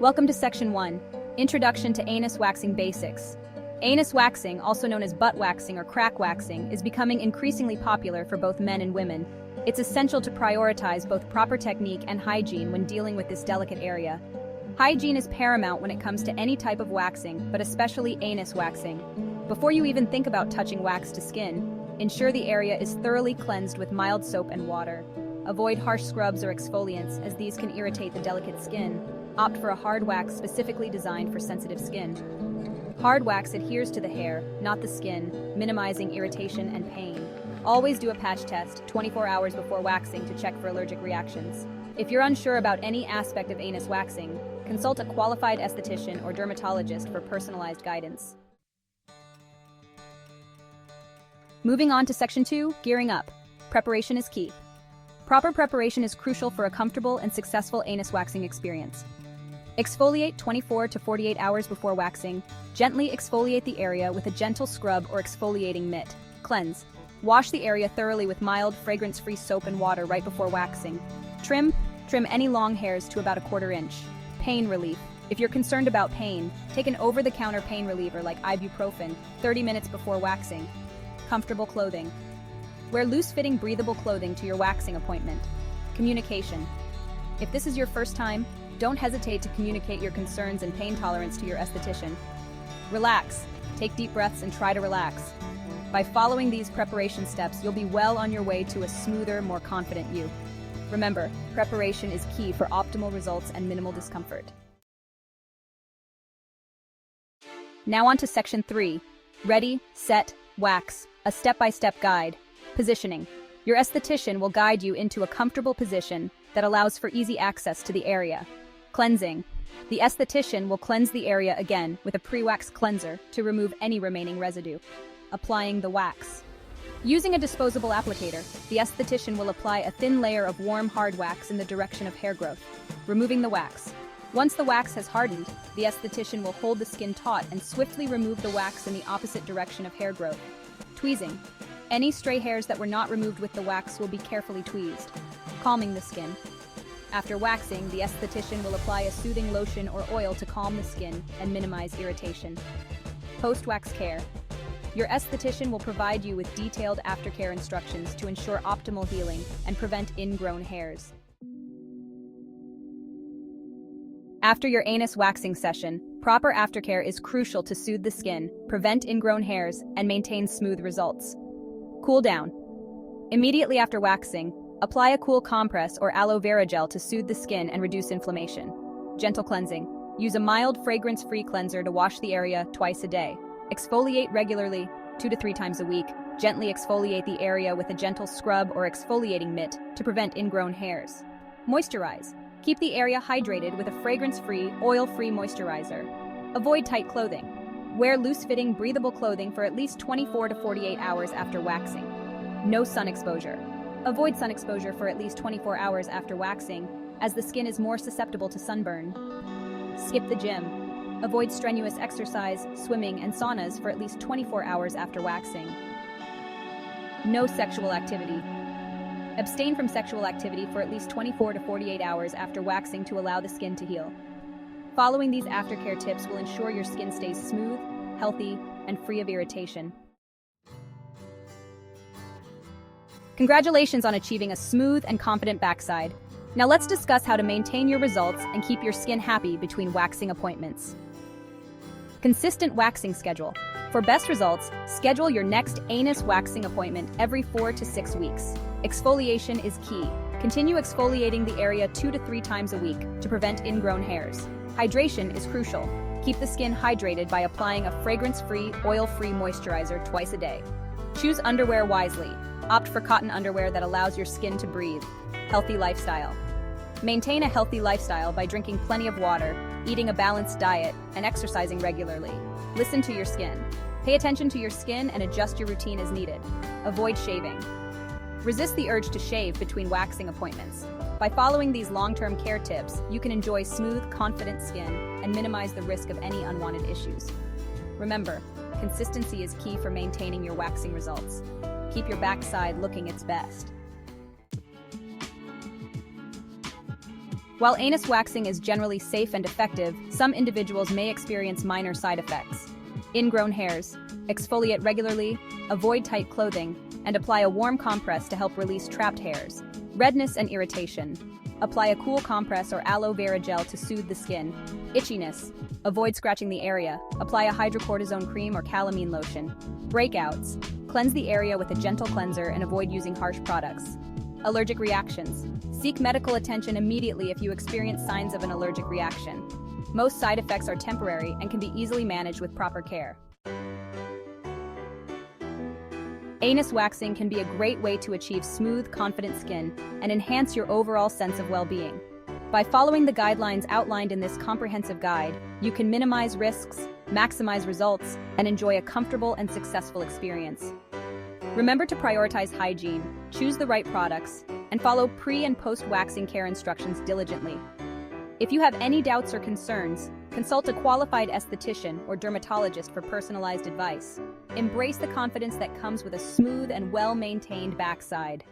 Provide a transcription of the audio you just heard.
Welcome to Section 1, Introduction to Anus Waxing Basics. Anus waxing, also known as butt waxing or crack waxing, is becoming increasingly popular for both men and women. It's essential to prioritize both proper technique and hygiene when dealing with this delicate area. Hygiene is paramount when it comes to any type of waxing, but especially anus waxing. Before you even think about touching wax to skin, ensure the area is thoroughly cleansed with mild soap and water. Avoid harsh scrubs or exfoliants, as these can irritate the delicate skin. Opt for a hard wax specifically designed for sensitive skin. Hard wax adheres to the hair, not the skin, minimizing irritation and pain. Always do a patch test 24 hours before waxing to check for allergic reactions. If you're unsure about any aspect of anus waxing, consult a qualified esthetician or dermatologist for personalized guidance. Moving on to Section 2, Gearing Up. Preparation is key. Proper preparation is crucial for a comfortable and successful anus waxing experience. Exfoliate 24 to 48 hours before waxing. Gently exfoliate the area with a gentle scrub or exfoliating mitt. Cleanse. Wash the area thoroughly with mild, fragrance-free soap and water right before waxing. Trim any long hairs to about 1/4 inch. Pain relief. If you're concerned about pain, take an over-the-counter pain reliever like ibuprofen 30 minutes before waxing. Comfortable clothing. Wear loose-fitting, breathable clothing to your waxing appointment. Communication. If this is your first time, don't hesitate to communicate your concerns and pain tolerance to your esthetician. Relax. Take deep breaths and try to relax. By following these preparation steps, you'll be well on your way to a smoother, more confident you. Remember, preparation is key for optimal results and minimal discomfort. Now on to Section 3, Ready, Set, Wax, a step-by-step guide. Positioning. Your esthetician will guide you into a comfortable position that allows for easy access to the area. Cleansing. The esthetician will cleanse the area again with a pre-wax cleanser to remove any remaining residue. Applying the wax. Using a disposable applicator, the esthetician will apply a thin layer of warm, hard wax in the direction of hair growth, removing the wax. Once the wax has hardened, the esthetician will hold the skin taut and swiftly remove the wax in the opposite direction of hair growth. Tweezing. Any stray hairs that were not removed with the wax will be carefully tweezed, calming the skin. After waxing, the esthetician will apply a soothing lotion or oil to calm the skin and minimize irritation. Post-wax care. Your esthetician will provide you with detailed aftercare instructions to ensure optimal healing and prevent ingrown hairs. After your anus waxing session, proper aftercare is crucial to soothe the skin, prevent ingrown hairs, and maintain smooth results. Cool down. Immediately after waxing, apply a cool compress or aloe vera gel to soothe the skin and reduce inflammation. Gentle cleansing. Use a mild, fragrance-free cleanser to wash the area twice a day. Exfoliate regularly, 2 to 3 times a week. Gently exfoliate the area with a gentle scrub or exfoliating mitt to prevent ingrown hairs. Moisturize. Keep the area hydrated with a fragrance-free, oil-free moisturizer. Avoid tight clothing. Wear loose-fitting, breathable clothing for at least 24 to 48 hours after waxing. No sun exposure. Avoid sun exposure for at least 24 hours after waxing, as the skin is more susceptible to sunburn. Skip the gym. Avoid strenuous exercise, swimming, and saunas for at least 24 hours after waxing. No sexual activity. Abstain from sexual activity for at least 24 to 48 hours after waxing to allow the skin to heal. Following these aftercare tips will ensure your skin stays smooth, healthy, and free of irritation. Congratulations on achieving a smooth and confident backside. Now let's discuss how to maintain your results and keep your skin happy between waxing appointments. Consistent waxing schedule. For best results, schedule your next anus waxing appointment every 4 to 6 weeks. Exfoliation is key. Continue exfoliating the area 2 to 3 times a week to prevent ingrown hairs. Hydration is crucial. Keep the skin hydrated by applying a fragrance-free, oil-free moisturizer twice a day. Choose underwear wisely. Opt for cotton underwear that allows your skin to breathe. Healthy lifestyle. Maintain a healthy lifestyle by drinking plenty of water, eating a balanced diet, and exercising regularly. Listen to your skin. Pay attention to your skin and adjust your routine as needed. Avoid shaving. Resist the urge to shave between waxing appointments. By following these long-term care tips, you can enjoy smooth, confident skin and minimize the risk of any unwanted issues. Remember, consistency is key for maintaining your waxing results. Keep your backside looking its best. While anus waxing is generally safe and effective, some individuals may experience minor side effects. Ingrown hairs. Exfoliate regularly, avoid tight clothing, and apply a warm compress to help release trapped hairs. Redness and irritation. Apply a cool compress or aloe vera gel to soothe the skin. Itchiness. Avoid scratching the area. Apply a hydrocortisone cream or calamine lotion. Breakouts. Cleanse the area with a gentle cleanser and avoid using harsh products. Allergic reactions. Seek medical attention immediately if you experience signs of an allergic reaction. Most side effects are temporary and can be easily managed with proper care. Anus waxing can be a great way to achieve smooth, confident skin and enhance your overall sense of well-being. By following the guidelines outlined in this comprehensive guide, you can minimize risks, maximize results, and enjoy a comfortable and successful experience. Remember to prioritize hygiene, choose the right products, and follow pre- and post-waxing care instructions diligently. If you have any doubts or concerns, consult a qualified esthetician or dermatologist for personalized advice. Embrace the confidence that comes with a smooth and well-maintained backside.